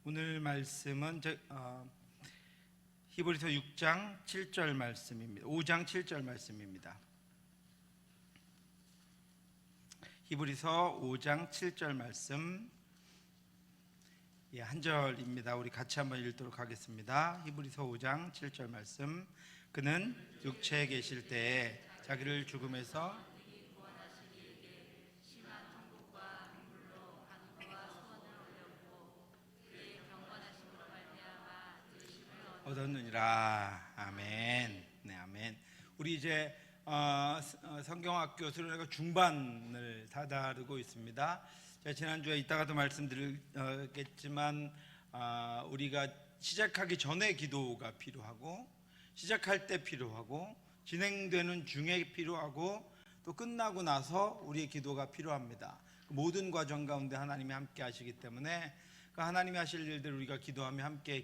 오늘 말씀은 히브리서 6장 7절 말씀입니다. 5장 7절 말씀입니다. 히브리서 5장 7절 말씀 한 절입니다. 우리 같이 한번 읽도록 하겠습니다. 히브리서 5장 7절 말씀. 그는 육체에 계실 때에 자기를 죽음에서 얻었느니라. 아멘. 네, 아멘. 우리 이제 성경학교 수련회가 중반을 다다르고 있습니다. 제가 지난주에 이따가도 말씀드리겠지만 우리가 시작하기 전에 기도가 필요하고, 시작할 때 필요하고, 진행되는 중에 필요하고, 또 끝나고 나서 우리의 기도가 필요합니다. 모든 과정 가운데 하나님이 함께 하시기 때문에 하나님이 하실 일들 우리가 기도하며 함께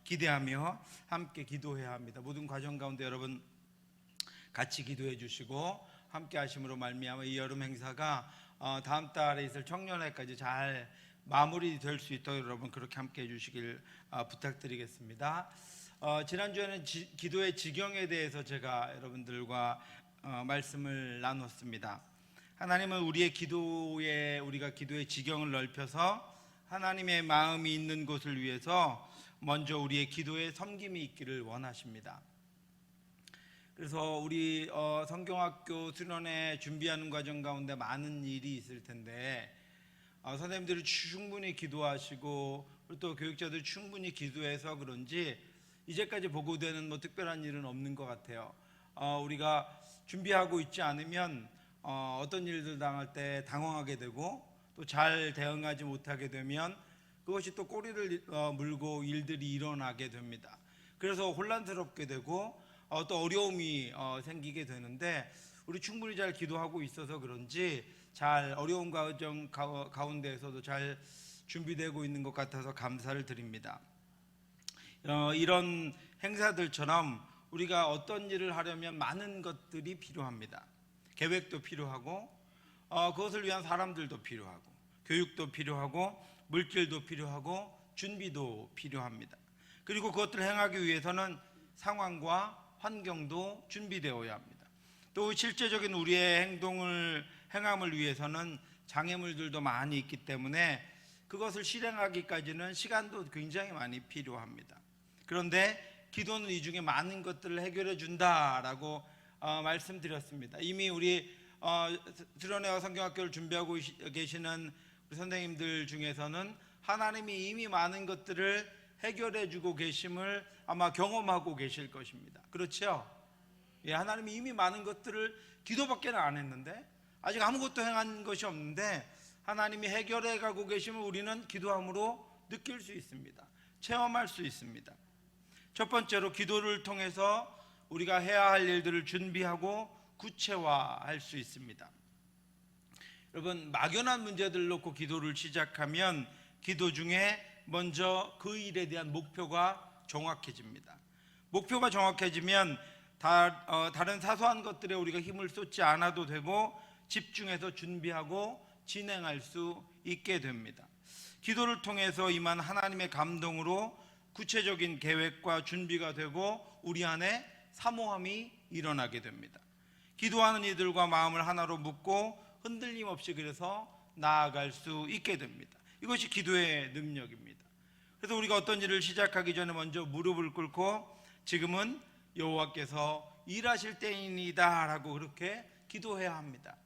기대하며 함께 기도해야 합니다. 모든 과정 가운데 여러분 같이 기도해 주시고 함께 하심으로 말미암아 이 여름 행사가 다음 달에 있을 청년회까지 잘 마무리될 수 있도록 여러분 그렇게 함께 해주시길 부탁드리겠습니다. 지난주에는 기도의 지경에 대해서 제가 여러분들과 말씀을 나눴습니다. 하나님은 우리가 기도의 지경을 넓혀서 하나님의 마음이 있는 곳을 위해서 먼저 우리의 기도에 섬김이 있기를 원하십니다. 그래서 우리 성경학교 수련회 준비하는 과정 가운데 많은 일이 있을 텐데 선생님들이 충분히 기도하시고 또 교육자들이 충분히 기도해서 그런지 이제까지 보고되는 특별한 일은 없는 것 같아요. 우리가 준비하고 있지 않으면 어떤 일들 당할 때 당황하게 되고 또 잘 대응하지 못하게 되면 그것이 또 꼬리를 물고 일들이 일어나게 됩니다. 그래서 혼란스럽게 되고 또 어려움이 생기게 되는데 우리 충분히 잘 기도하고 있어서 그런지 잘 어려운 과정 가운데에서도 잘 준비되고 있는 것 같아서 감사를 드립니다. 이런 행사들처럼 우리가 어떤 일을 하려면 많은 것들이 필요합니다. 계획도 필요하고 그것을 위한 사람들도 필요하고 교육도 필요하고 물질도 필요하고 준비도 필요합니다. 그리고 그것들을 행하기 위해서는 상황과 환경도 준비되어야 합니다. 또 실제적인 우리의 행함을 위해서는 장애물들도 많이 있기 때문에 그것을 실행하기까지는 시간도 굉장히 많이 필요합니다. 그런데 기도는 이 중에 많은 것들을 해결해 준다라고 말씀드렸습니다. 이미 우리 수련회와 성경학교를 준비하고 계시는 우리 선생님들 중에서는 하나님이 이미 많은 것들을 해결해 주고 계심을 아마 경험하고 계실 것입니다. 그렇죠? 예, 하나님이 이미 많은 것들을 기도밖에 안 했는데 아직 아무것도 행한 것이 없는데 하나님이 해결해 가고 계심을 우리는 기도함으로 느낄 수 있습니다. 체험할 수 있습니다. 첫 번째로 기도를 통해서 우리가 해야 할 일들을 준비하고 구체화할 수 있습니다. 여러분, 막연한 문제들을 놓고 기도를 시작하면 기도 중에 먼저 그 일에 대한 목표가 정확해집니다. 목표가 정확해지면 다른 사소한 것들에 우리가 힘을 쏟지 않아도 되고 집중해서 준비하고 진행할 수 있게 됩니다. 기도를 통해서 임한 하나님의 감동으로 구체적인 계획과 준비가 되고 우리 안에 사모함이 일어나게 됩니다. 기도하는 이들과 마음을 하나로 묶고 흔들림 없이 그래서 나아갈 수 있게 됩니다. 이것이 기도의 능력입니다. 그래서 우리가 어떤 일을 시작하기 전에 먼저 무릎을 꿇고 지금은 여호와께서 일하실 때이다 라고 그렇게 기도해야 합니다.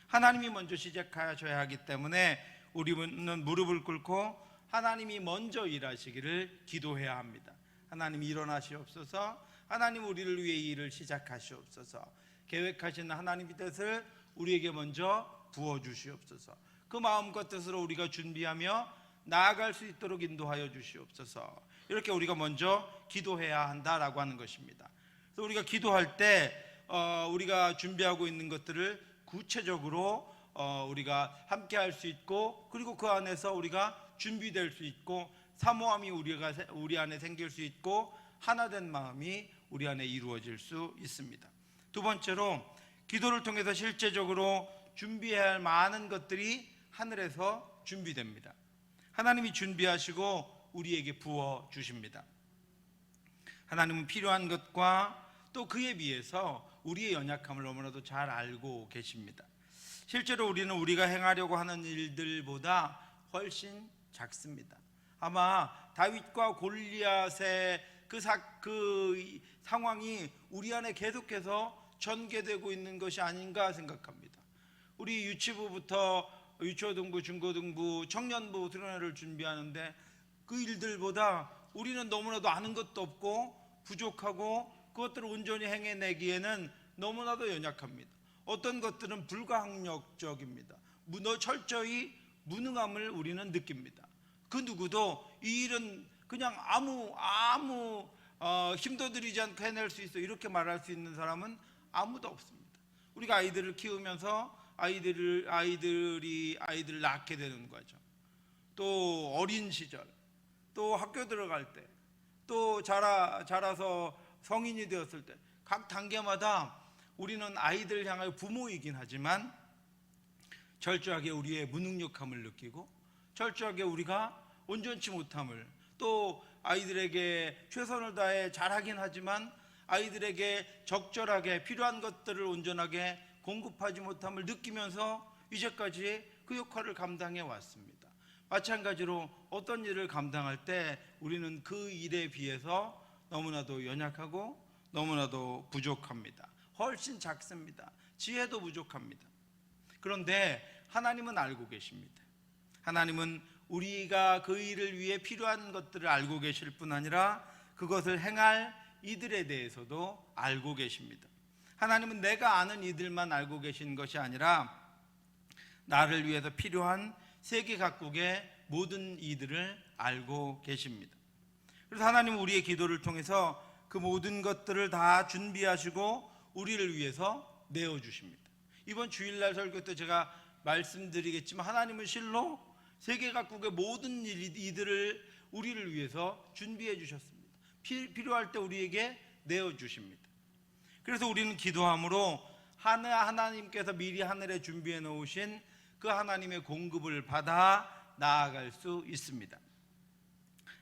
하나님이 먼저 시작하셔야 하기 때문에 우리는 무릎을 꿇고 하나님이 먼저 일하시기를 기도해야 합니다. 하나님 일어나시옵소서. 하나님 우리를 위해 일을 시작하시옵소서. 계획하신 하나님의 뜻을 우리에게 먼저 부어주시옵소서. 그 마음과 뜻으로 우리가 준비하며 나아갈 수 있도록 인도하여 주시옵소서. 이렇게 우리가 먼저 기도해야 한다라고 하는 것입니다. 그래서 우리가 기도할 때 우리가 준비하고 있는 것들을 구체적으로 우리가 함께 할 수 있고 그리고 그 안에서 우리가 준비될 수 있고 사모함이 우리 안에 생길 수 있고 하나된 마음이 우리 안에 이루어질 수 있습니다. 두 번째로 기도를 통해서 실제적으로 준비해야 할 많은 것들이 하늘에서 준비됩니다. 하나님이 준비하시고 우리에게 부어 주십니다. 하나님은 필요한 것과 또 그에 비해서 우리의 연약함을 너무나도 잘 알고 계십니다. 실제로 우리는 우리가 행하려고 하는 일들보다 훨씬 작습니다. 아마 다윗과 골리앗의 그 상황이 우리 안에 계속해서 전개되고 있는 것이 아닌가 생각합니다. 우리 유치부부터 유초등부, 중고등부, 청년부 수련회를 준비하는데 그 일들보다 우리는 너무나도 아는 것도 없고 부족하고 그것들을 온전히 행해내기에는 너무나도 연약합니다. 어떤 것들은 불가항력적입니다. 철저히 무능함을 우리는 느낍니다. 그 누구도 이 일은 그냥 아무 힘도 들이지 않고 해낼 수 있어 이렇게 말할 수 있는 사람은 아무도 없습니다. 우리가 아이들을 키우면서 아이들을 낳게 되는 거죠. 또 어린 시절, 또 학교 들어갈 때, 또 자라서 성인이 되었을 때 각 단계마다 우리는 아이들을 향하여 부모이긴 하지만 철저하게 우리의 무능력함을 느끼고 철저하게 우리가 온전치 못함을, 또 아이들에게 최선을 다해 잘하긴 하지만 아이들에게 적절하게 필요한 것들을 온전하게 공급하지 못함을 느끼면서 이제까지 그 역할을 감당해 왔습니다. 마찬가지로 어떤 일을 감당할 때 우리는 그 일에 비해서 너무나도 연약하고 너무나도 부족합니다. 훨씬 작습니다. 지혜도 부족합니다. 그런데 하나님은 알고 계십니다. 하나님은 우리가 그 일을 위해 필요한 것들을 알고 계실 뿐 아니라 그것을 행할 이들에 대해서도 알고 계십니다. 하나님은 내가 아는 이들만 알고 계신 것이 아니라 나를 위해서 필요한 세계 각국의 모든 이들을 알고 계십니다. 그래서 하나님은 우리의 기도를 통해서 그 모든 것들을 다 준비하시고 우리를 위해서 내어주십니다. 이번 주일날 설교 때 제가 말씀드리겠지만 하나님은 실로 세계 각국의 모든 이들을 우리를 위해서 준비해 주셨습니다. 필요할 때 우리에게 내어주십니다. 그래서 우리는 기도함으로 하나님께서 미리 하늘에 준비해 놓으신 그 하나님의 공급을 받아 나아갈 수 있습니다.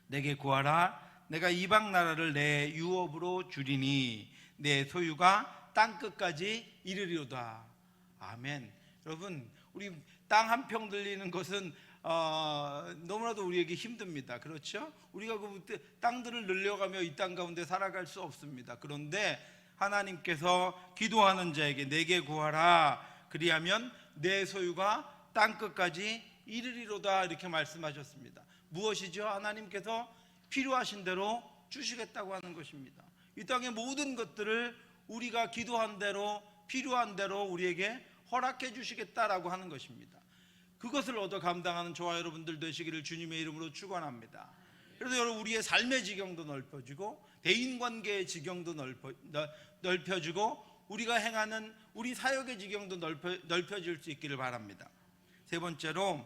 내게 구하라. 내가 이방 나라를 내 유업으로 주리니 내 소유가 땅끝까지 이르리로다. 아멘. 여러분, 우리 땅 한 평 들리는 것은 너무나도 우리에게 힘듭니다. 그렇죠? 우리가 그 땅들을 늘려가며 이 땅 가운데 살아갈 수 없습니다. 그런데 하나님께서 기도하는 자에게 내게 구하라. 그리하면 내 소유가 땅끝까지 이르리로다 이렇게 말씀하셨습니다. 무엇이죠? 하나님께서 필요하신 대로 주시겠다고 하는 것입니다. 이 땅의 모든 것들을 우리가 기도한 대로 필요한 대로 우리에게 허락해 주시겠다라고 하는 것입니다. 그것을 얻어 감당하는 저와 여러분들 되시기를 주님의 이름으로 축원합니다. 그래서 여러분, 우리의 삶의 지경도 넓혀지고 대인관계의 지경도 넓혀지고 우리가 행하는 우리 사역의 지경도 넓혀질 수 있기를 바랍니다. 세 번째로,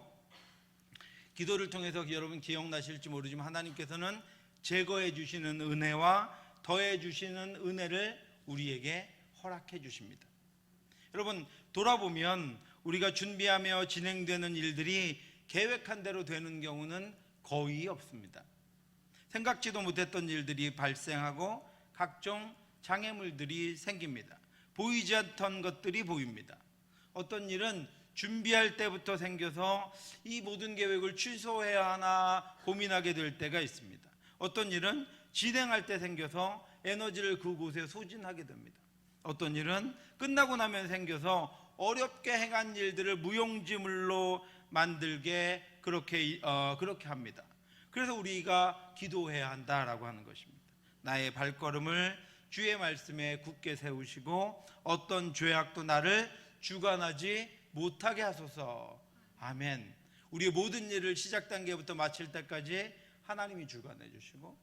기도를 통해서 여러분 기억나실지 모르지만 하나님께서는 제거해 주시는 은혜와 더해 주시는 은혜를 우리에게 허락해 주십니다. 여러분, 돌아보면 우리가 준비하며 진행되는 일들이 계획한 대로 되는 경우는 거의 없습니다. 생각지도 못했던 일들이 발생하고 각종 장애물들이 생깁니다. 보이지 않던 것들이 보입니다. 어떤 일은 준비할 때부터 생겨서 이 모든 계획을 취소해야 하나 고민하게 될 때가 있습니다. 어떤 일은 진행할 때 생겨서 에너지를 그곳에 소진하게 됩니다. 어떤 일은 끝나고 나면 생겨서 어렵게 행한 일들을 무용지물로 만들게 그렇게 합니다. 그래서 우리가 기도해야 한다라고 하는 것입니다. 나의 발걸음을 주의 말씀에 굳게 세우시고 어떤 죄악도 나를 주관하지 못하게 하소서. 아멘. 우리의 모든 일을 시작 단계부터 마칠 때까지 하나님이 주관해 주시고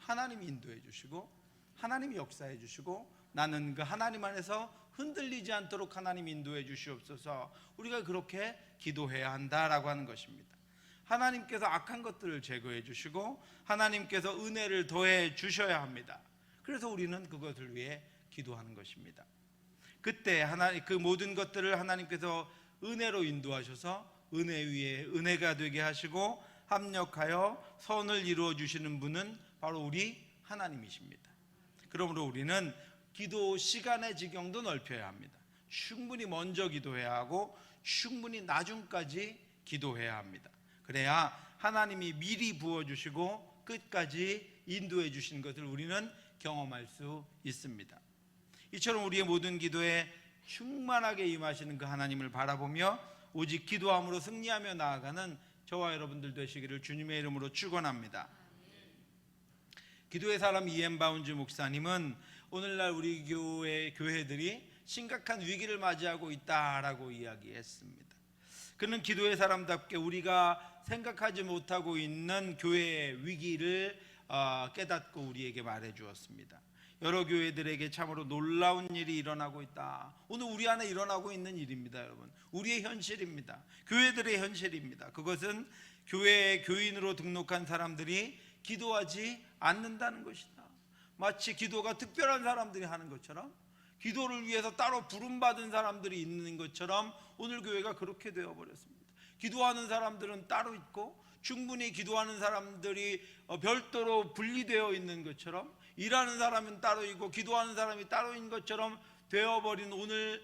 하나님이 인도해 주시고 하나님이 역사해 주시고 나는 그 하나님 안에서 흔들리지 않도록 하나님 인도해 주시옵소서. 우리가 그렇게 기도해야 한다라고 하는 것입니다. 하나님께서 악한 것들을 제거해 주시고 하나님께서 은혜를 더해 주셔야 합니다. 그래서 우리는 그것을 위해 기도하는 것입니다. 그때 그 모든 것들을 하나님께서 은혜로 인도하셔서 은혜 위에 은혜가 되게 하시고 합력하여 선을 이루어 주시는 분은 바로 우리 하나님이십니다. 그러므로 우리는 기도 시간의 지경도 넓혀야 합니다. 충분히 먼저 기도해야 하고 충분히 나중까지 기도해야 합니다. 그래야 하나님이 미리 부어주시고 끝까지 인도해 주신 것을 우리는 경험할 수 있습니다. 이처럼 우리의 모든 기도에 충만하게 임하시는 그 하나님을 바라보며 오직 기도함으로 승리하며 나아가는 저와 여러분들 되시기를 주님의 이름으로 축원합니다. 기도의 사람 이엠 바운즈 목사님은 오늘날 우리 교회들이 심각한 위기를 맞이하고 있다라고 이야기했습니다. 그는 기도의 사람답게 우리가 생각하지 못하고 있는 교회의 위기를 깨닫고 우리에게 말해 주었습니다. 여러 교회들에게 참으로 놀라운 일이 일어나고 있다. 오늘 우리 안에 일어나고 있는 일입니다, 여러분. 우리의 현실입니다. 교회들의 현실입니다. 그것은 교회에 교인으로 등록한 사람들이 기도하지 않는다는 것이다. 마치 기도가 특별한 사람들이 하는 것처럼, 기도를 위해서 따로 부름받은 사람들이 있는 것처럼 오늘 교회가 그렇게 되어버렸습니다. 기도하는 사람들은 따로 있고 충분히 기도하는 사람들이 별도로 분리되어 있는 것처럼, 일하는 사람은 따로 있고 기도하는 사람이 따로 있는 것처럼 되어버린 오늘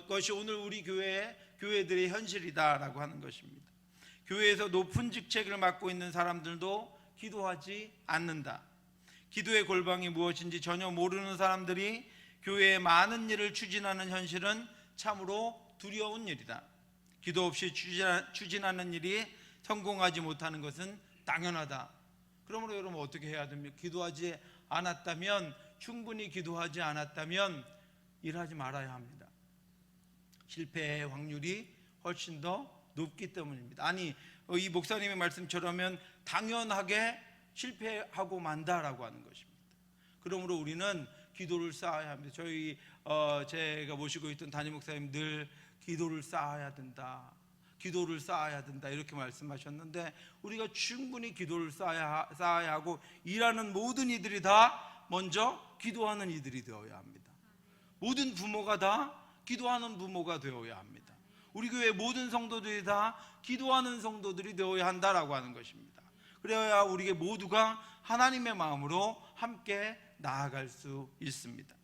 것이 오늘 우리 교회들의 현실이다라고 하는 것입니다. 교회에서 높은 직책을 맡고 있는 사람들도 기도하지 않는다. 기도의 골방이 무엇인지 전혀 모르는 사람들이 교회의 많은 일을 추진하는 현실은 참으로 두려운 일이다. 기도 없이 추진하는 일이 성공하지 못하는 것은 당연하다. 그러므로 여러분 어떻게 해야 됩니까? 기도하지 않았다면, 충분히 기도하지 않았다면 일하지 말아야 합니다. 실패의 확률이 훨씬 더 높기 때문입니다. 아니, 이 목사님의 말씀처럼은 당연하게 실패하고 만다라고 하는 것입니다. 그러므로 우리는 기도를 쌓아야 합니다. 제가 모시고 있던 담임 목사님 늘 기도를 쌓아야 된다, 기도를 쌓아야 된다 이렇게 말씀하셨는데, 우리가 충분히 기도를 쌓아야 하고 일하는 모든 이들이 다 먼저 기도하는 이들이 되어야 합니다. 모든 부모가 다 기도하는 부모가 되어야 합니다. 우리 교회 모든 성도들이 다 기도하는 성도들이 되어야 한다라고 하는 것입니다. 그래야 우리 모두가 하나님의 마음으로 함께 나아갈 수 있습니다.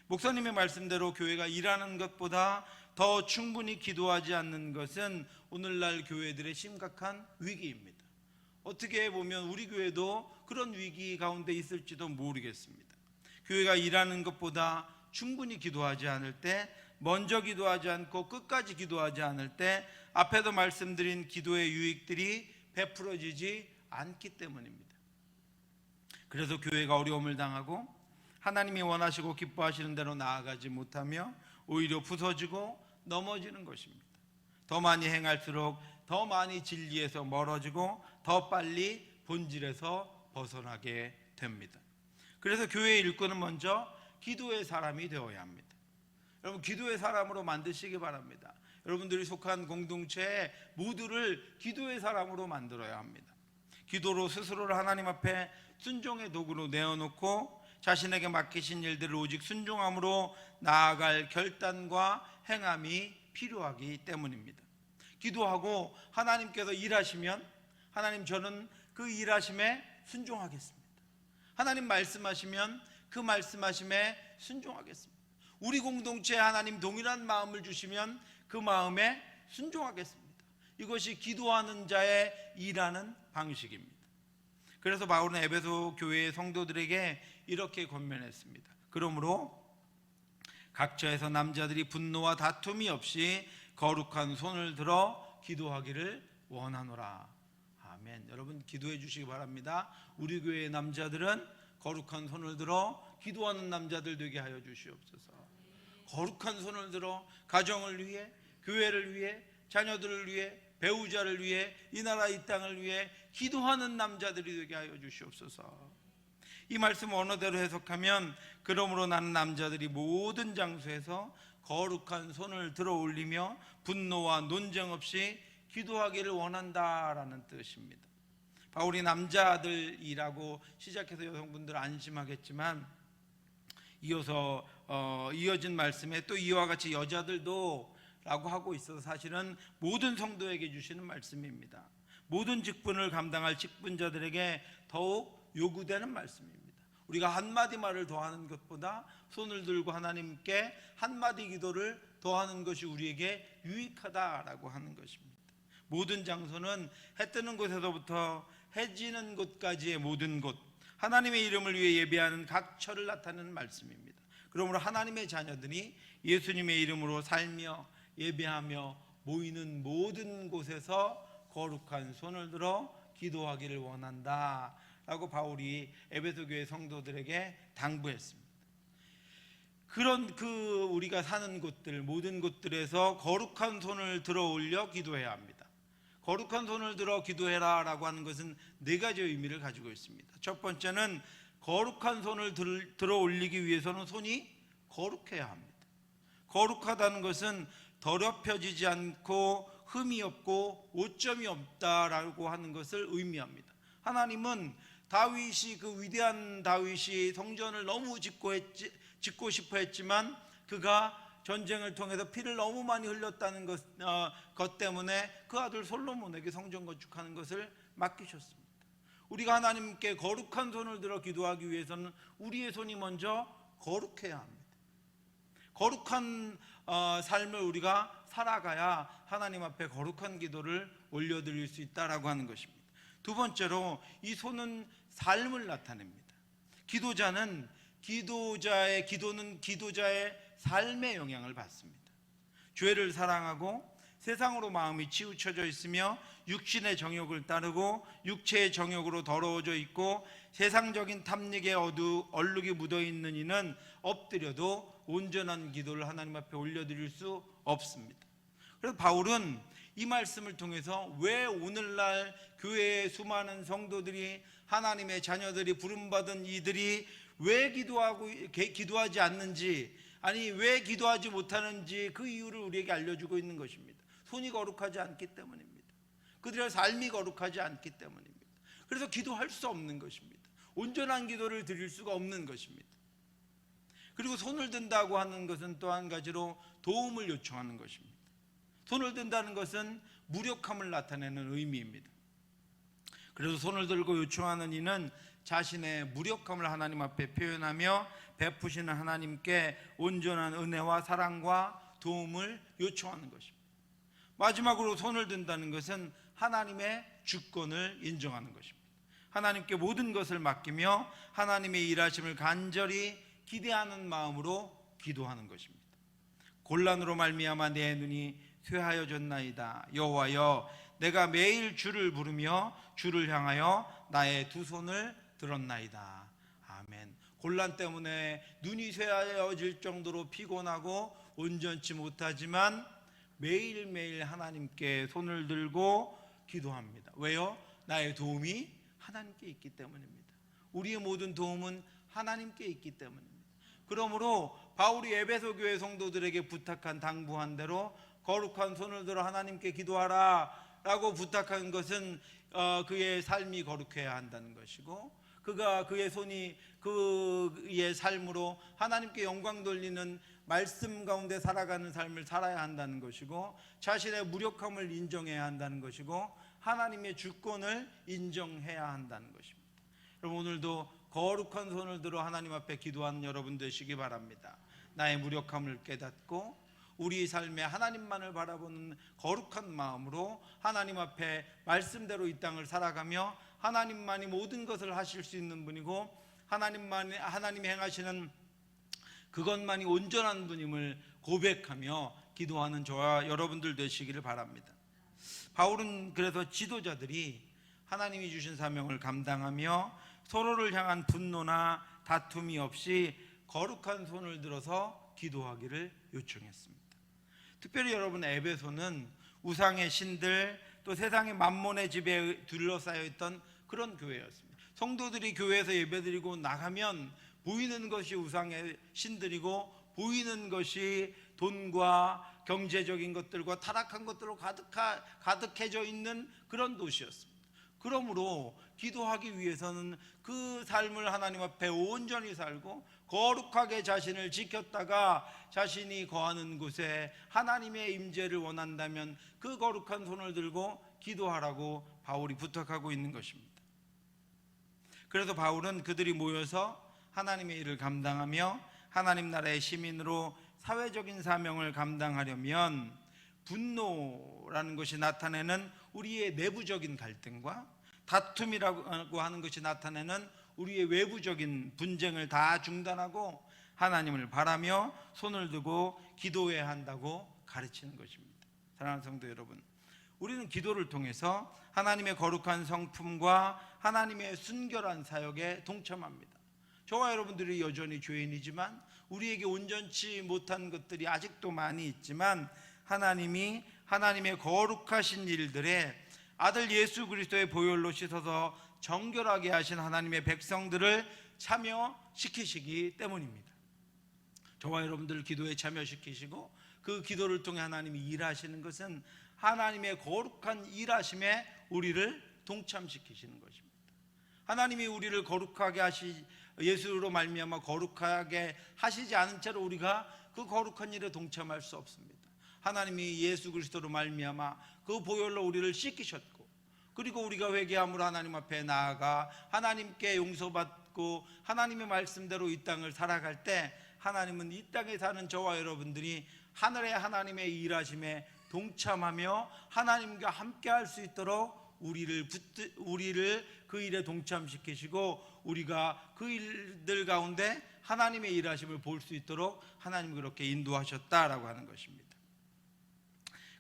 목사님의 말씀대로 교회가 일하는 것보다 더 충분히 기도하지 않는 것은 오늘날 교회들의 심각한 위기입니다. 어떻게 보면 우리 교회도 그런 위기 가운데 있을지도 모르겠습니다. 교회가 일하는 것보다 충분히 기도하지 않을 때, 먼저 기도하지 않고 끝까지 기도하지 않을 때 앞에도 말씀드린 기도의 유익들이 베풀어지지 않기 때문입니다. 그래서 교회가 어려움을 당하고 하나님이 원하시고 기뻐하시는 대로 나아가지 못하며 오히려 부서지고 넘어지는 것입니다. 더 많이 행할수록 더 많이 진리에서 멀어지고 더 빨리 본질에서 벗어나게 됩니다. 그래서 교회의 일꾼은 먼저 기도의 사람이 되어야 합니다. 여러분, 기도의 사람으로 만드시기 바랍니다. 여러분들이 속한 공동체에 모두를 기도의 사람으로 만들어야 합니다. 기도로 스스로를 하나님 앞에 순종의 도구로 내어놓고 자신에게 맡기신 일들을 오직 순종함으로 나아갈 결단과 행함이 필요하기 때문입니다. 기도하고 하나님께서 일하시면, 하나님 저는 그 일하심에 순종하겠습니다. 하나님 말씀하시면 그 말씀하심에 순종하겠습니다. 우리 공동체에 하나님 동일한 마음을 주시면 그 마음에 순종하겠습니다. 이것이 기도하는 자의 일하는 방식입니다. 그래서 바울은 에베소 교회의 성도들에게 이렇게 권면했습니다. 그러므로 각처에서 남자들이 분노와 다툼이 없이 거룩한 손을 들어 기도하기를 원하노라. 아멘. 여러분 기도해 주시기 바랍니다. 우리 교회의 남자들은 거룩한 손을 들어 기도하는 남자들 되게 하여 주시옵소서. 거룩한 손을 들어 가정을 위해, 교회를 위해, 자녀들을 위해, 배우자를 위해, 이 나라 이 땅을 위해 기도하는 남자들이 되게 하여 주시옵소서. 이 말씀 언어대로 해석하면, 그러므로 나는 남자들이 모든 장소에서 거룩한 손을 들어 올리며 분노와 논쟁 없이 기도하기를 원한다라는 뜻입니다. 바울이 남자들이라고 시작해서 여성분들 안심하겠지만, 이어진 말씀에 또 이와 같이 여자들도 라고 하고 있어서 사실은 모든 성도에게 주시는 말씀입니다. 모든 직분을 감당할 직분자들에게 더욱 요구되는 말씀입니다. 우리가 한마디 말을 더하는 것보다 손을 들고 하나님께 한마디 기도를 더하는 것이 우리에게 유익하다라고 하는 것입니다. 모든 장소는 해 뜨는 곳에서부터 해 지는 곳까지의 모든 곳, 하나님의 이름을 위해 예배하는 각 처를 나타내는 말씀입니다. 그러므로 하나님의 자녀들이 예수님의 이름으로 살며 예배하며 모이는 모든 곳에서 거룩한 손을 들어 기도하기를 원한다 라고 바울이 에베소 교회 성도들에게 당부했습니다. 그런 우리가 사는 곳들, 모든 곳들에서 거룩한 손을 들어 올려 기도해야 합니다. 거룩한 손을 들어 기도해라 라고 하는 것은 네 가지 의미를 가지고 있습니다. 첫 번째는 거룩한 손을 들어 올리기 위해서는 손이 거룩해야 합니다. 거룩하다는 것은 더럽혀지지 않고 흠이 없고 오점이 없다라고 하는 것을 의미합니다. 하나님은 다윗이, 그 위대한 다윗이 성전을 너무 짓고 싶어 했지만 그가 전쟁을 통해서 피를 너무 많이 흘렸다는 것 때문에 그 아들 솔로몬에게 성전 건축하는 것을 맡기셨습니다. 우리가 하나님께 거룩한 손을 들어 기도하기 위해서는 우리의 손이 먼저 거룩해야 합니다. 거룩한 삶을 우리가 살아가야 하나님 앞에 거룩한 기도를 올려드릴 수 있다라고 하는 것입니다. 두 번째로 이 손은 삶을 나타냅니다. 기도는 기도자의 삶의 영향을 받습니다. 죄를 사랑하고 세상으로 마음이 치우쳐져 있으며 육신의 정욕을 따르고 육체의 정욕으로 더러워져 있고 세상적인 탐닉에 얼룩이 묻어 있는 이는 엎드려도 온전한 기도를 하나님 앞에 올려드릴 수 없습니다. 그래서 바울은 이 말씀을 통해서 왜 오늘날 교회의 수많은 성도들이, 하나님의 자녀들이, 부름받은 이들이 왜 기도하지 않는지, 아니 왜 기도하지 못하는지 그 이유를 우리에게 알려주고 있는 것입니다. 손이 거룩하지 않기 때문입니다. 그들의 삶이 거룩하지 않기 때문입니다. 그래서 기도할 수 없는 것입니다. 온전한 기도를 드릴 수가 없는 것입니다. 그리고 손을 든다고 하는 것은 또 한 가지로 도움을 요청하는 것입니다. 손을 든다는 것은 무력함을 나타내는 의미입니다. 그래서 손을 들고 요청하는 이는 자신의 무력함을 하나님 앞에 표현하며 베푸시는 하나님께 온전한 은혜와 사랑과 도움을 요청하는 것입니다. 마지막으로 손을 든다는 것은 하나님의 주권을 인정하는 것입니다. 하나님께 모든 것을 맡기며 하나님의 일하심을 간절히 기대하는 마음으로 기도하는 것입니다. 곤란으로 말미암아 내 눈이 쇠하여졌나이다. 여호와여, 내가 매일 주를 부르며 주를 향하여 나의 두 손을 들었나이다. 아멘. 곤란 때문에 눈이 쇠하여질 정도로 피곤하고 온전치 못하지만 매일매일 하나님께 손을 들고 기도합니다. 왜요? 나의 도움이 하나님께 있기 때문입니다. 우리의 모든 도움은 하나님께 있기 때문입니다. 그러므로 바울이 에베소 교회 성도들에게 당부한 대로 거룩한 손을 들어 하나님께 기도하라 라고 부탁한 것은 그의 삶이 거룩해야 한다는 것이고, 그의 손이 그의 삶으로 하나님께 영광 돌리는 말씀 가운데 살아가는 삶을 살아야 한다는 것이고, 자신의 무력함을 인정해야 한다는 것이고, 하나님의 주권을 인정해야 한다는 것입니다. 여러분, 오늘도 거룩한 손을 들어 하나님 앞에 기도하는 여러분 되시기 바랍니다. 나의 무력함을 깨닫고 우리 삶에 하나님만을 바라보는 거룩한 마음으로 하나님 앞에 말씀대로 이 땅을 살아가며 하나님만이 모든 것을 하실 수 있는 분이고 하나님이 행하시는 그것만이 온전한 분임을 고백하며 기도하는 저와 여러분들 되시기를 바랍니다. 바울은 그래서 지도자들이 하나님이 주신 사명을 감당하며 서로를 향한 분노나 다툼이 없이 거룩한 손을 들어서 기도하기를 요청했습니다. 특별히 여러분, 에베소는 우상의 신들, 또 세상의 만몬의 지배에 둘러싸여 있던 그런 교회였습니다. 성도들이 교회에서 예배드리고 나가면 보이는 것이 우상의 신들이고 보이는 것이 돈과 경제적인 것들과 타락한 것들로 가득해져 있는 그런 도시였습니다. 그러므로 기도하기 위해서는 그 삶을 하나님 앞에 온전히 살고 거룩하게 자신을 지켰다가 자신이 거하는 곳에 하나님의 임재를 원한다면 그 거룩한 손을 들고 기도하라고 바울이 부탁하고 있는 것입니다. 그래서 바울은 그들이 모여서 하나님의 일을 감당하며 하나님 나라의 시민으로 사회적인 사명을 감당하려면 분노라는 것이 나타내는 우리의 내부적인 갈등과 다툼이라고 하는 것이 나타내는 우리의 외부적인 분쟁을 다 중단하고 하나님을 바라며 손을 들고 기도해야 한다고 가르치는 것입니다. 사랑하는 성도 여러분, 우리는 기도를 통해서 하나님의 거룩한 성품과 하나님의 순결한 사역에 동참합니다. 저와 여러분들이 여전히 죄인이지만 우리에게 온전치 못한 것들이 아직도 많이 있지만 하나님이 하나님의 거룩하신 일들에 아들 예수 그리스도의 보혈로 씻어서 정결하게 하신 하나님의 백성들을 참여시키시기 때문입니다. 저와 여러분들을 기도에 참여시키시고 그 기도를 통해 하나님이 일하시는 것은 하나님의 거룩한 일하심에 우리를 동참시키시는 것입니다. 하나님이 우리를 거룩하게 예수로 말미암아 거룩하게 하시지 않은 채로 우리가 그 거룩한 일에 동참할 수 없습니다. 하나님이 예수 그리스도로 말미암아 그 보혈로 우리를 씻기셨고, 그리고 우리가 회개함으로 하나님 앞에 나아가 하나님께 용서받고 하나님의 말씀대로 이 땅을 살아갈 때 하나님은 이 땅에 사는 저와 여러분들이 하늘의 하나님의 일하심에 동참하며 하나님과 함께 할 수 있도록 우리를 그 일에 동참시키시고 우리가 그 일들 가운데 하나님의 일하심을 볼 수 있도록 하나님이 그렇게 인도하셨다라고 하는 것입니다.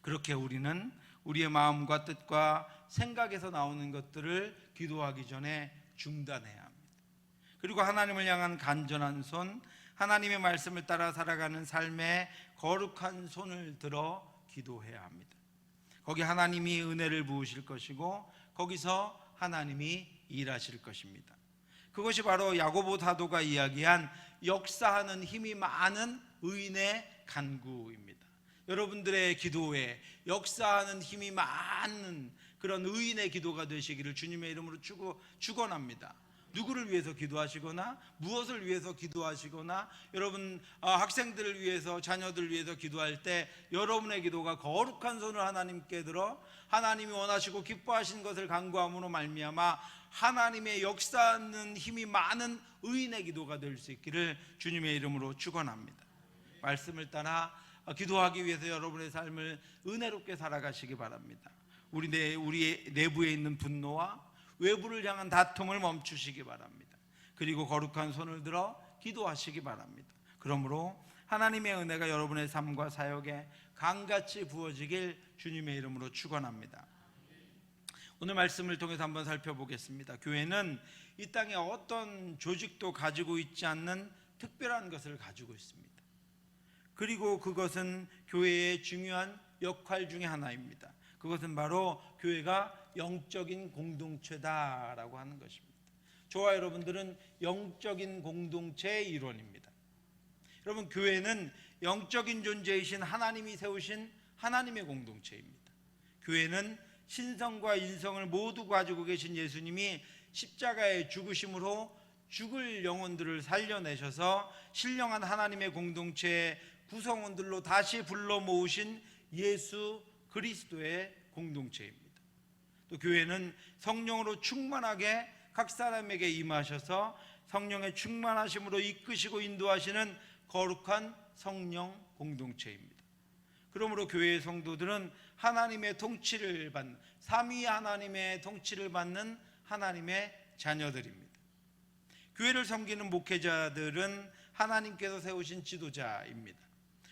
그렇게 우리는 우리의 마음과 뜻과 생각에서 나오는 것들을 기도하기 전에 중단해야 합니다. 그리고 하나님을 향한 간절한 손, 하나님의 말씀을 따라 살아가는 삶의 거룩한 손을 들어 기도해야 합니다. 거기 하나님이 은혜를 부으실 것이고 거기서 하나님이 일하실 것입니다. 그것이 바로 야고보 사도가 이야기한 역사하는 힘이 많은 의인의 간구입니다. 여러분들의 기도에 역사하는 힘이 많은 그런 의인의 기도가 되시기를 주님의 이름으로 축원합니다. 누구를 위해서 기도하시거나 무엇을 위해서 기도하시거나 여러분 학생들을 위해서 자녀들을 위해서 기도할 때 여러분의 기도가 거룩한 손을 하나님께 들어 하나님이 원하시고 기뻐하신 것을 간구함으로 말미암아 하나님의 역사하는 힘이 많은 의인의 기도가 될 수 있기를 주님의 이름으로 축원합니다. 말씀을 따라 기도하기 위해서 여러분의 삶을 은혜롭게 살아가시기 바랍니다. 우리 내부에 있는 분노와 외부를 향한 다툼을 멈추시기 바랍니다. 그리고 거룩한 손을 들어 기도하시기 바랍니다. 그러므로 하나님의 은혜가 여러분의 삶과 사역에 강같이 부어지길 주님의 이름으로 축원합니다. 오늘 말씀을 통해서 한번 살펴보겠습니다. 교회는 이 땅에 어떤 조직도 가지고 있지 않는 특별한 것을 가지고 있습니다. 그리고 그것은 교회의 중요한 역할 중에 하나입니다. 그것은 바로 교회가 영적인 공동체다라고 하는 것입니다. 저와 여러분들은 영적인 공동체의 일원입니다. 여러분, 교회는 영적인 존재이신 하나님이 세우신 하나님의 공동체입니다. 교회는 신성과 인성을 모두 가지고 계신 예수님이 십자가의 죽으심으로 죽을 영혼들을 살려내셔서 신령한 하나님의 공동체의 구성원들로 다시 불러 모으신 예수 그리스도의 공동체입니다. 또 교회는 성령으로 충만하게 각 사람에게 임하셔서 성령의 충만하심으로 이끄시고 인도하시는 거룩한 성령 공동체입니다. 그러므로 교회의 성도들은 하나님의 통치를 받는, 삼위 하나님의 통치를 받는 하나님의 자녀들입니다. 교회를 섬기는 목회자들은 하나님께서 세우신 지도자입니다.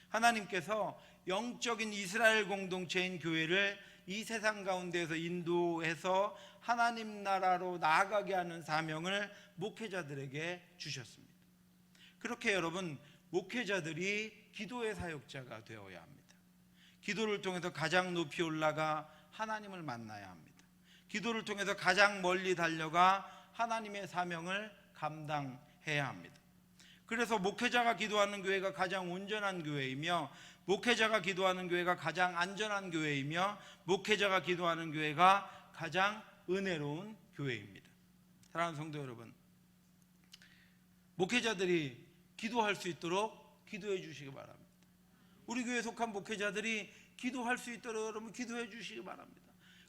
하나님께서 영적인 이스라엘 공동체인 교회를 이 세상 가운데에서 인도해서 하나님 나라로 나아가게 하는 사명을 목회자들에게 주셨습니다. 그렇게 여러분, 목회자들이 기도의 사역자가 되어야 합니다. 기도를 통해서 가장 높이 올라가 하나님을 만나야 합니다. 기도를 통해서 가장 멀리 달려가 하나님의 사명을 감당해야 합니다. 그래서 목회자가 기도하는 교회가 가장 온전한 교회이며, 목회자가 기도하는 교회가 가장 안전한 교회이며, 목회자가 기도하는 교회가 가장 은혜로운 교회입니다. 사랑하는 성도 여러분, 목회자들이 기도할 수 있도록 기도해 주시기 바랍니다. 우리 교회에 속한 목회자들이 기도할 수 있도록 여러분 기도해 주시기 바랍니다.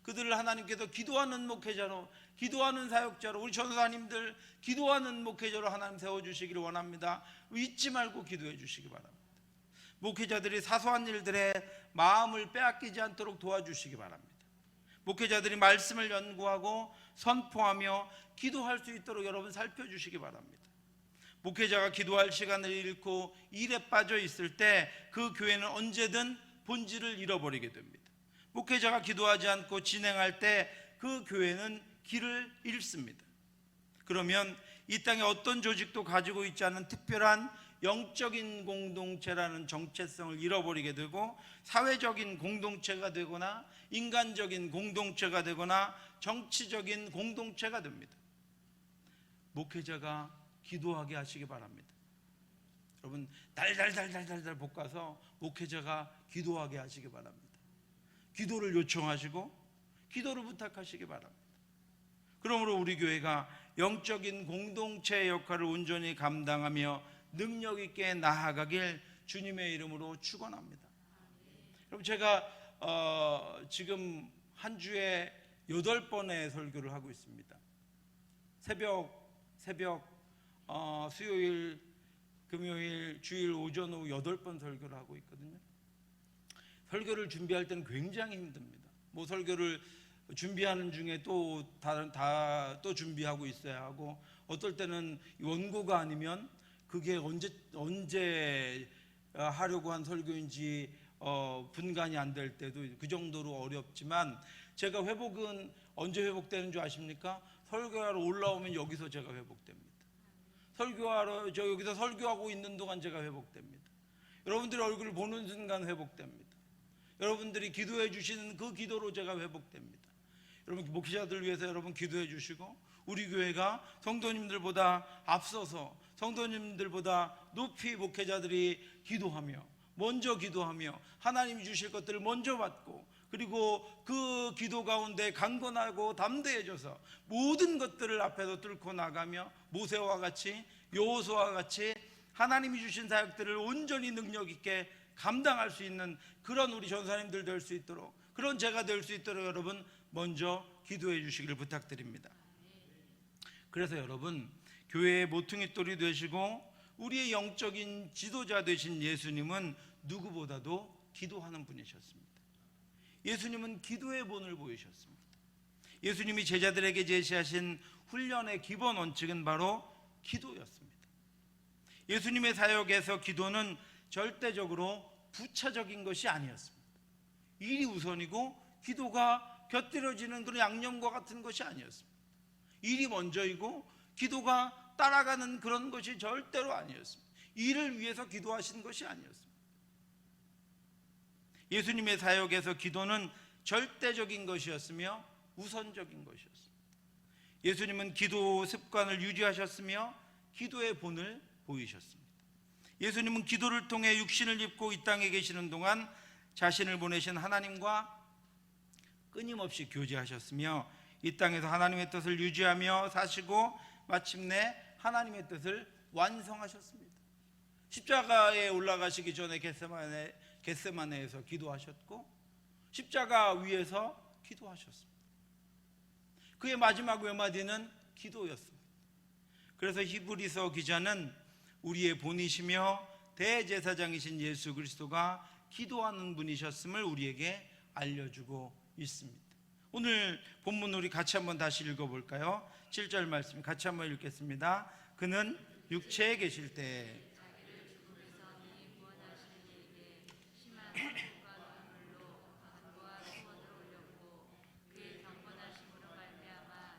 그들을 하나님께서 기도하는 목회자로, 기도하는 사역자로, 우리 전도사님들 기도하는 목회자로 하나님 세워주시기를 원합니다. 잊지 말고 기도해 주시기 바랍니다. 목회자들이 사소한 일들에 마음을 빼앗기지 않도록 도와주시기 바랍니다. 목회자들이 말씀을 연구하고 선포하며 기도할 수 있도록 여러분 살펴주시기 바랍니다. 목회자가 기도할 시간을 잃고 일에 빠져 있을 때 그 교회는 언제든 본질을 잃어버리게 됩니다. 목회자가 기도하지 않고 진행할 때 그 교회는 길을 잃습니다. 그러면 이 땅에 어떤 조직도 가지고 있지 않은 특별한 영적인 공동체라는 정체성을 잃어버리게 되고 사회적인 공동체가 되거나 인간적인 공동체가 되거나 정치적인 공동체가 됩니다. 목회자가 기도하게 하시기 바랍니다. 여러분 달달달달달달 볶아서 목회자가 기도하게 하시기 바랍니다. 기도를 요청하시고 기도를 부탁하시기 바랍니다. 그러므로 우리 교회가 영적인 공동체의 역할을 온전히 감당하며 능력 있게 나아가길 주님의 이름으로 축원합니다. 여러분 제가 지금 한 주에 8번의 설교를 하고 있습니다. 새벽 수요일, 금요일, 주일 오전 오후 8번 설교를 하고 있거든요. 설교를 준비할 때는 굉장히 힘듭니다. 뭐 설교를 준비하는 중에 또 준비하고 있어야 하고, 어떨 때는 원고가 아니면 그게 언제 하려고 한 설교인지 분간이 안 될 때도 그 정도로 어렵지만, 제가 회복은 언제 회복되는 줄 아십니까? 설교하러 올라오면 여기서 제가 회복됩니다. 여기서 설교하고 있는 동안 제가 회복됩니다. 여러분들의 얼굴을 보는 순간 회복됩니다. 여러분들이 기도해 주시는 그 기도로 제가 회복됩니다. 여러분 목회자들 위해서 여러분 기도해 주시고, 우리 교회가 성도님들보다 앞서서 성도님들보다 높이 목회자들이 먼저 기도하며 하나님이 주실 것들을 먼저 받고, 그리고 그 기도 가운데 강건하고 담대해져서 모든 것들을 앞에서 뚫고 나가며 모세와 같이 여호수아와 같이 하나님이 주신 사역들을 온전히 능력 있게 감당할 수 있는 그런 우리 전사님들 될 수 있도록, 그런 제가 될 수 있도록 여러분 먼저 기도해 주시기를 부탁드립니다. 그래서 여러분 교회의 모퉁이돌이 되시고 우리의 영적인 지도자 되신 예수님은 누구보다도 기도하는 분이셨습니다. 예수님은 기도의 본을 보이셨습니다. 예수님이 제자들에게 제시하신 훈련의 기본 원칙은 바로 기도였습니다. 예수님의 사역에서 기도는 절대적으로 부차적인 것이 아니었습니다. 일이 우선이고 기도가 곁들여지는 그런 양념과 같은 것이 아니었습니다. 일이 먼저이고 기도가 따라가는 그런 것이 절대로 아니었습니다. 일을 위해서 기도하신 것이 아니었습니다. 예수님의 사역에서 기도는 절대적인 것이었으며 우선적인 것이었습니다. 예수님은 기도 습관을 유지하셨으며 기도의 본을 보이셨습니다. 예수님은 기도를 통해 육신을 입고 이 땅에 계시는 동안 자신을 보내신 하나님과 끊임없이 교제하셨으며 이 땅에서 하나님의 뜻을 유지하며 사시고 마침내 하나님의 뜻을 완성하셨습니다. 십자가에 올라가시기 전에 겟세마네에서 기도하셨고 십자가 위에서 기도하셨습니다. 그의 마지막 외마디는 기도였습니다. 그래서 히브리서 기자는 우리의 본이시며 대제사장이신 예수 그리스도가 기도하는 분이셨음을 우리에게 알려주고 있습니다. 오늘 본문 우리 같이 한번 다시 읽어볼까요? 7절 말씀 같이 한번 읽겠습니다. 그는 육체에 계실 때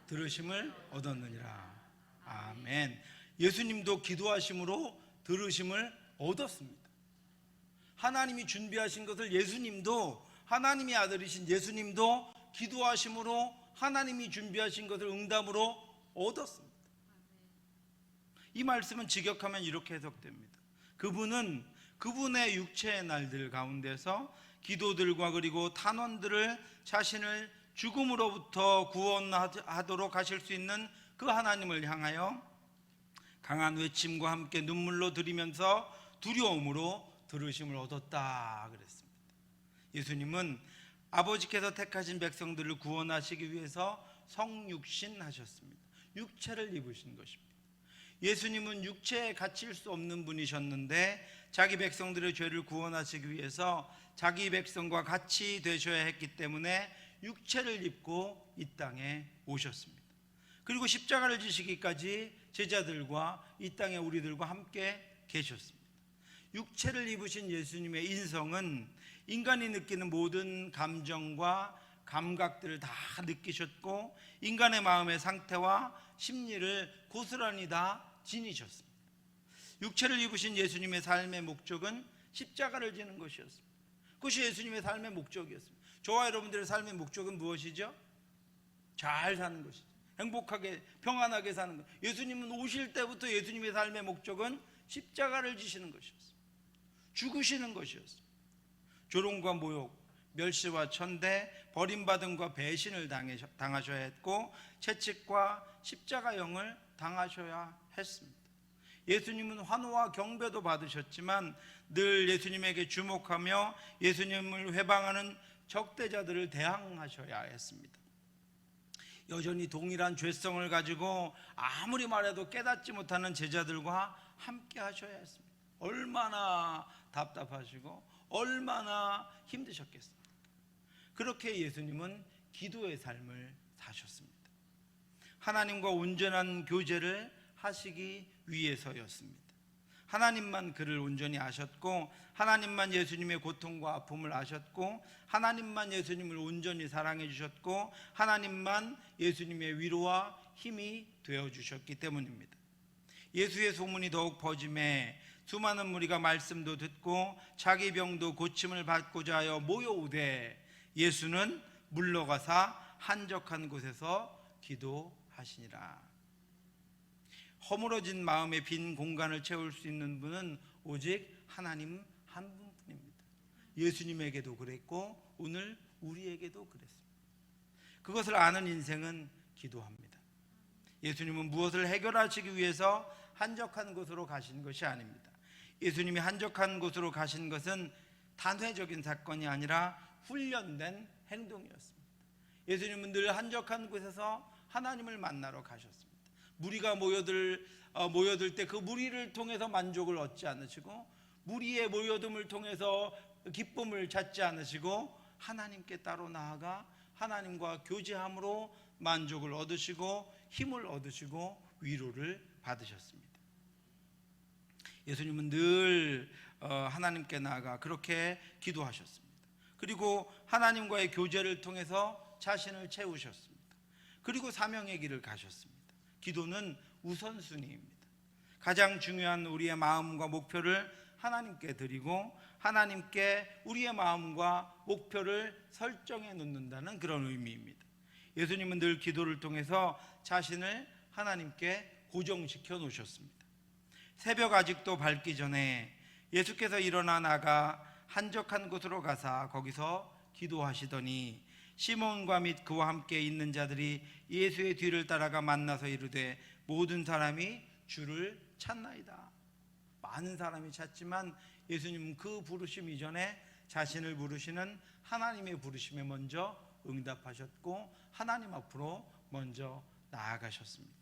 들으심을 얻었느니라. 아멘. 예수님도 기도하심으로 들으심을 얻었습니다. 하나님이 준비하신 것을 예수님도, 하나님의 아들이신 예수님도 기도하심으로 하나님이 준비하신 것을 응답으로 얻었습니다. 이 말씀은 직역하면 이렇게 해석됩니다. 그분은 그분의 육체의 날들 가운데서 기도들과 그리고 탄원들을 자신을 죽음으로부터 구원하도록 하실 수 있는 그 하나님을 향하여 강한 외침과 함께 눈물로 드리면서 두려움으로 들으심을 얻었다 그랬습니다. 예수님은 아버지께서 택하신 백성들을 구원하시기 위해서 성육신 하셨습니다. 육체를 입으신 것입니다. 예수님은 육체에 갇힐 수 없는 분이셨는데 자기 백성들의 죄를 구원하시기 위해서 자기 백성과 같이 되셔야 했기 때문에 육체를 입고 이 땅에 오셨습니다. 그리고 십자가를 지시기까지 제자들과 이 땅에 우리들과 함께 계셨습니다. 육체를 입으신 예수님의 인성은 인간이 느끼는 모든 감정과 감각들을 다 느끼셨고 인간의 마음의 상태와 심리를 고스란히 다 지니셨습니다. 육체를 입으신 예수님의 삶의 목적은 십자가를 지는 것이었습니다. 그것이 예수님의 삶의 목적이었습니다. 저와 여러분들의 삶의 목적은 무엇이죠? 잘 사는 것이죠. 행복하게 평안하게 사는 것. 예수님은 오실 때부터 예수님의 삶의 목적은 십자가를 지시는 것이었습니다. 죽으시는 것이었습니다. 조롱과 모욕, 멸시와 천대, 버림받음과 배신을 당하셔야 했고 채찍과 십자가형을 당하셔야 했습니다. 예수님은 환호와 경배도 받으셨지만 늘 예수님에게 주목하며 예수님을 회방하는 적대자들을 대항하셔야 했습니다. 여전히 동일한 죄성을 가지고 아무리 말해도 깨닫지 못하는 제자들과 함께 하셔야 했습니다. 얼마나 답답하시고 얼마나 힘드셨겠습니까? 그렇게 예수님은 기도의 삶을 사셨습니다. 하나님과 온전한 교제를 하시기 위해서였습니다. 하나님만 그를 온전히 아셨고 하나님만 예수님의 고통과 아픔을 아셨고 하나님만 예수님을 온전히 사랑해 주셨고 하나님만 예수님의 위로와 힘이 되어 주셨기 때문입니다. 예수의 소문이 더욱 퍼짐에 수많은 무리가 말씀도 듣고 자기 병도 고침을 받고자 하여 모여오되 예수는 물러가사 한적한 곳에서 기도하시니라. 허물어진 마음의 빈 공간을 채울 수 있는 분은 오직 하나님 한 분뿐입니다. 예수님에게도 그랬고 오늘 우리에게도 그랬습니다. 그것을 아는 인생은 기도합니다. 예수님은 무엇을 해결하시기 위해서 한적한 곳으로 가신 것이 아닙니다. 예수님이 한적한 곳으로 가신 것은 단회적인 사건이 아니라 훈련된 행동이었습니다. 예수님은 늘 한적한 곳에서 하나님을 만나러 가셨습니다. 무리가 모여들 때 그 무리를 통해서 만족을 얻지 않으시고 무리의 모여듦을 통해서 기쁨을 찾지 않으시고 하나님께 따로 나아가 하나님과 교제함으로 만족을 얻으시고 힘을 얻으시고 위로를 받으셨습니다. 예수님은 늘 하나님께 나아가 그렇게 기도하셨습니다. 그리고 하나님과의 교제를 통해서 자신을 채우셨습니다. 그리고 사명의 길을 가셨습니다. 기도는 우선순위입니다. 가장 중요한 우리의 마음과 목표를 하나님께 드리고 하나님께 우리의 마음과 목표를 설정해 놓는다는 그런 의미입니다. 예수님은 늘 기도를 통해서 자신을 하나님께 고정시켜 놓으셨습니다. 새벽 아직도 밝기 전에 예수께서 일어나 나가 한적한 곳으로 가사 거기서 기도하시더니 시몬과 및 그와 함께 있는 자들이 예수의 뒤를 따라가 만나서 이르되 모든 사람이 주를 찾나이다. 많은 사람이 찾지만 예수님은 그 부르심 이전에 자신을 부르시는 하나님의 부르심에 먼저 응답하셨고 하나님 앞으로 먼저 나아가셨습니다.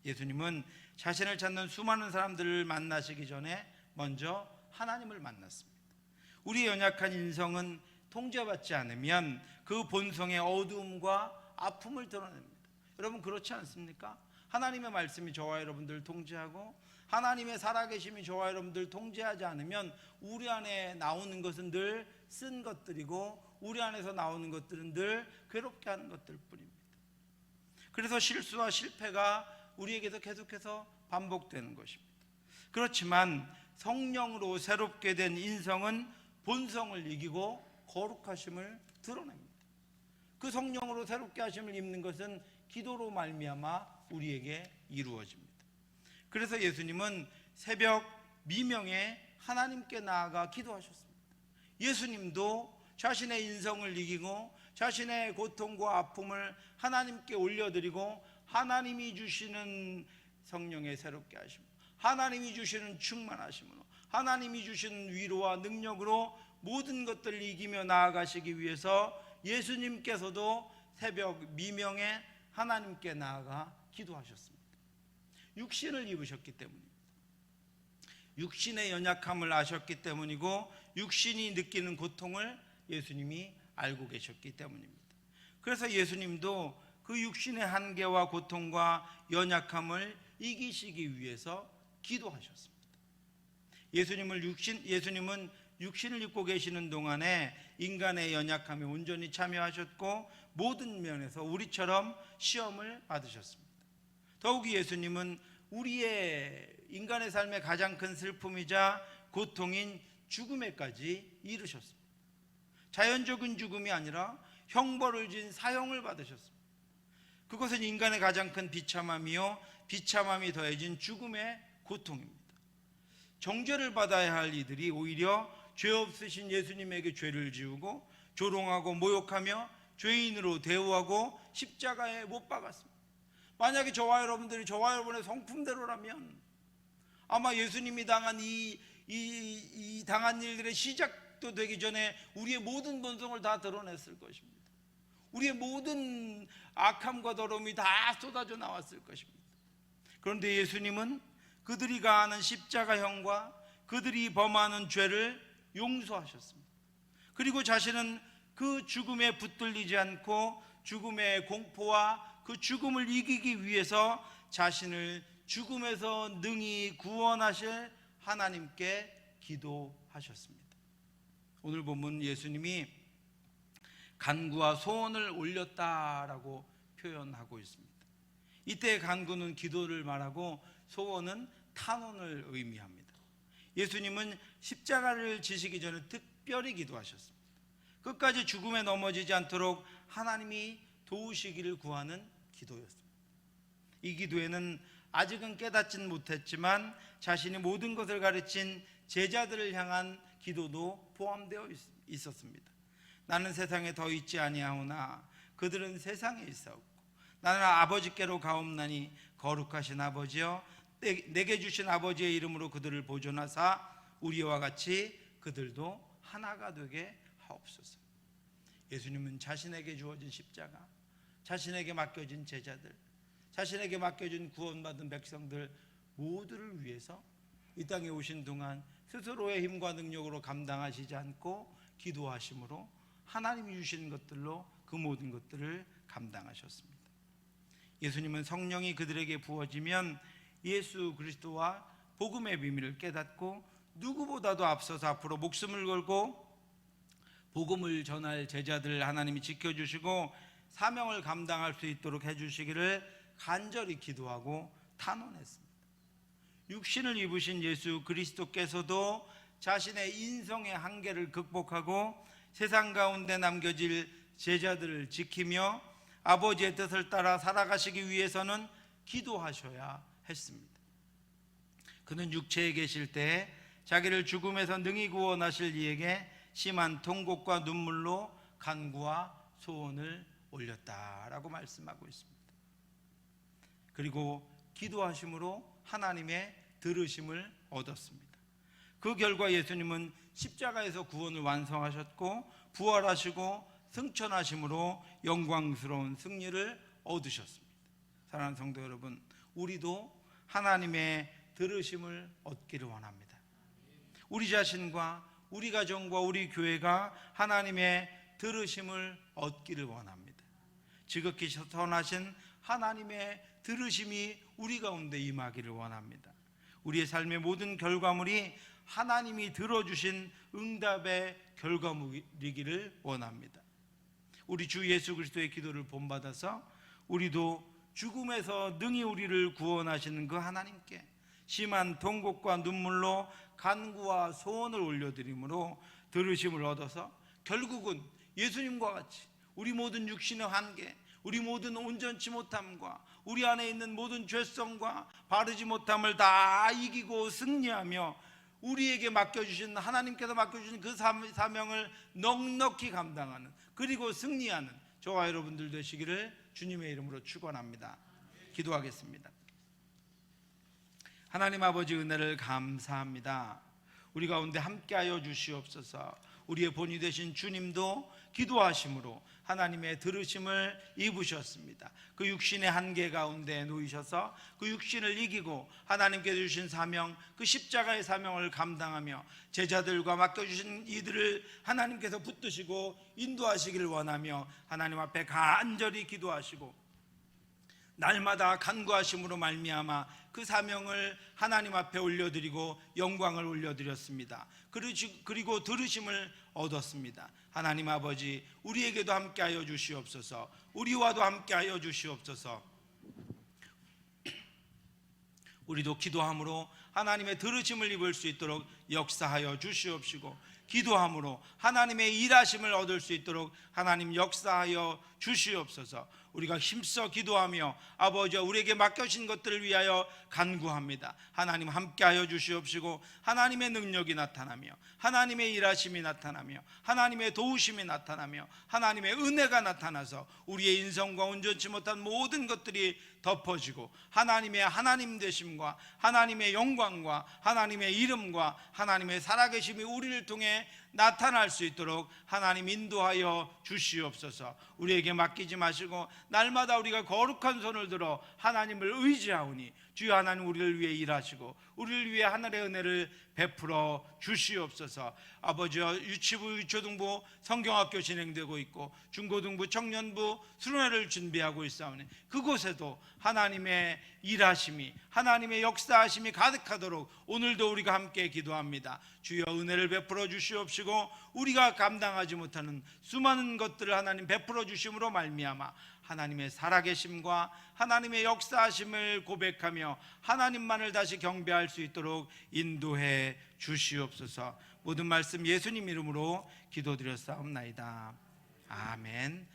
예수님은 자신을 찾는 수많은 사람들을 만나시기 전에 먼저 하나님을 만났습니다. 우리의 연약한 인성은 통제받지 않으면 그 본성의 어두움과 아픔을 드러냅니다. 여러분 그렇지 않습니까? 하나님의 말씀이 저와 여러분들을 통제하고 하나님의 살아계심이 저와 여러분들을 통제하지 않으면 우리 안에 나오는 것은 늘 쓴 것들이고 우리 안에서 나오는 것들은 늘 괴롭게 하는 것들 뿐입니다. 그래서 실수와 실패가 우리에게서 계속해서 반복되는 것입니다. 그렇지만 성령으로 새롭게 된 인성은 본성을 이기고 거룩하심을 드러냅니다. 그 성령으로 새롭게 하심을 입는 것은 기도로 말미암아 우리에게 이루어집니다. 그래서 예수님은 새벽 미명에 하나님께 나아가 기도하셨습니다. 예수님도 자신의 인성을 이기고 자신의 고통과 아픔을 하나님께 올려드리고 하나님이 주시는 성령의 새롭게 하심, 하나님이 주시는 충만하심으로, 하나님이 주시는 위로와 능력으로 모든 것들을 이기며 나아가시기 위해서 예수님께서도 새벽 미명에 하나님께 나아가 기도하셨습니다. 육신을 입으셨기 때문입니다. 육신의 연약함을 아셨기 때문이고, 육신이 느끼는 고통을 예수님이 알고 계셨기 때문입니다. 그래서 예수님도 그 육신의 한계와 고통과 연약함을 이기시기 위해서 기도하셨습니다. 예수님은 육신을 입고 계시는 동안에 인간의 연약함에 온전히 참여하셨고, 모든 면에서 우리처럼 시험을 받으셨습니다. 더욱이 예수님은 우리의 인간의 삶의 가장 큰 슬픔이자 고통인 죽음에까지 이르셨습니다. 자연적인 죽음이 아니라 형벌을 진 사형을 받으셨습니다. 그것은 인간의 가장 큰 비참함이요, 비참함이 더해진 죽음의 고통입니다. 정죄를 받아야 할 이들이 오히려 죄 없으신 예수님에게 죄를 지우고 조롱하고 모욕하며 죄인으로 대우하고 십자가에 못 박았습니다. 만약에 저와 여러분의 성품대로라면 아마 예수님이 당한 이 당한 일들의 시작도 되기 전에 우리의 모든 본성을 다 드러냈을 것입니다. 우리의 모든 악함과 더러움이 다 쏟아져 나왔을 것입니다. 그런데 예수님은 그들이 가하는 십자가형과 그들이 범하는 죄를 용서하셨습니다. 그리고 자신은 그 죽음에 붙들리지 않고 죽음의 공포와 그 죽음을 이기기 위해서 자신을 죽음에서 능히 구원하실 하나님께 기도하셨습니다. 오늘 본문 예수님이 간구와 소원을 올렸다라고 표현하고 있습니다. 이때 간구는 기도를 말하고 소원은 탄원을 의미합니다. 예수님은 십자가를 지시기 전에 특별히 기도하셨습니다. 끝까지 죽음에 넘어지지 않도록 하나님이 도우시기를 구하는 기도였습니다. 이 기도에는 아직은 깨닫진 못했지만 자신이 모든 것을 가르친 제자들을 향한 기도도 포함되어 있었습니다. 나는 세상에 더 있지 아니하오나 그들은 세상에 있사옵고 나는 아버지께로 가옵나니 거룩하신 아버지여 내게 주신 아버지의 이름으로 그들을 보존하사 우리와 같이 그들도 하나가 되게 하옵소서. 예수님은 자신에게 주어진 십자가, 자신에게 맡겨진 제자들, 자신에게 맡겨진 구원받은 백성들 모두를 위해서 이 땅에 오신 동안 스스로의 힘과 능력으로 감당하시지 않고 기도하심으로 하나님이 주신 것들로 그 모든 것들을 감당하셨습니다. 예수님은 성령이 그들에게 부어지면 예수 그리스도와 복음의 비밀을 깨닫고 누구보다도 앞서서 앞으로 목숨을 걸고 복음을 전할 제자들을 하나님이 지켜주시고 사명을 감당할 수 있도록 해주시기를 간절히 기도하고 탄원했습니다. 육신을 입으신 예수 그리스도께서도 자신의 인성의 한계를 극복하고 세상 가운데 남겨질 제자들을 지키며 아버지의 뜻을 따라 살아가시기 위해서는 기도하셔야 했습니다. 그는 육체에 계실 때 자기를 죽음에서 능히 구원하실 이에게 심한 통곡과 눈물로 간구와 소원을 올렸다라고 말씀하고 있습니다. 그리고 기도하심으로 하나님의 들으심을 얻었습니다. 그 결과 예수님은 십자가에서 구원을 완성하셨고 부활하시고 승천하심으로 영광스러운 승리를 얻으셨습니다. 사랑하는 성도 여러분, 우리도 하나님의 들으심을 얻기를 원합니다. 우리 자신과 우리 가정과 우리 교회가 하나님의 들으심을 얻기를 원합니다. 지극히 선하신 하나님의 들으심이 우리 가운데 임하기를 원합니다. 우리의 삶의 모든 결과물이 하나님이 들어주신 응답의 결과물이기를 원합니다. 우리 주 예수 그리스도의 기도를 본받아서 우리도 죽음에서 능히 우리를 구원하시는 그 하나님께 심한 통곡과 눈물로 간구와 소원을 올려드림으로 들으심을 얻어서 결국은 예수님과 같이 우리 모든 육신의 한계, 우리 모든 온전치 못함과 우리 안에 있는 모든 죄성과 바르지 못함을 다 이기고 승리하며 우리에게 맡겨주신 하나님께서 맡겨주신 그 사명을 넉넉히 감당하는, 그리고 승리하는 저와 여러분들 되시기를 주님의 이름으로 축원합니다. 기도하겠습니다. 하나님 아버지 은혜를 감사합니다. 우리 가운데 함께하여 주시옵소서. 우리의 본이 되신 주님도 기도하심으로 하나님의 들으심을 입으셨습니다. 그 육신의 한계 가운데 놓이셔서 그 육신을 이기고 하나님께서 주신 사명, 그 십자가의 사명을 감당하며 제자들과 맡겨주신 이들을 하나님께서 붙드시고 인도하시기를 원하며 하나님 앞에 간절히 기도하시고 날마다 간구하심으로 말미암아 그 사명을 하나님 앞에 올려드리고 영광을 올려드렸습니다. 그리고 들으심을 얻었습니다. 하나님 아버지, 우리에게도 함께하여 주시옵소서. 우리와도 함께하여 주시옵소서. 우리도 기도함으로 하나님의 들으심을 입을 수 있도록 역사하여 주시옵시고, 기도함으로 하나님의 일하심을 얻을 수 있도록 하나님 역사하여 주시옵소서. 우리가 힘써 기도하며 아버지와 우리에게 맡겨진 것들을 위하여 간구합니다. 하나님 함께하여 주시옵시고 하나님의 능력이 나타나며 하나님의 일하심이 나타나며 하나님의 도우심이 나타나며 하나님의 은혜가 나타나서 우리의 인성과 온전치 못한 모든 것들이 덮어지고 하나님의 하나님 되심과 하나님의 영광과 하나님의 이름과 하나님의 살아계심이 우리를 통해 나타날 수 있도록 하나님 인도하여 주시옵소서. 우리에게 맡기지 마시고 날마다 우리가 거룩한 손을 들어 하나님을 의지하오니 주여 하나님 우리를 위해 일하시고 우리를 위해 하늘의 은혜를 베풀어 주시옵소서. 아버지와 유치부, 유초등부 성경학교 진행되고 있고 중고등부, 청년부 수련회를 준비하고 있사오니 그곳에도 하나님의 일하심이 하나님의 역사하심이 가득하도록 오늘도 우리가 함께 기도합니다. 주여 은혜를 베풀어 주시옵시고 우리가 감당하지 못하는 수많은 것들을 하나님 베풀어 주심으로 말미암아 하나님의 살아계심과 하나님의 역사하심을 고백하며 하나님만을 다시 경배할 수 있도록 인도해 주시옵소서. 모든 말씀 예수님 이름으로 기도드렸사옵나이다. 아멘.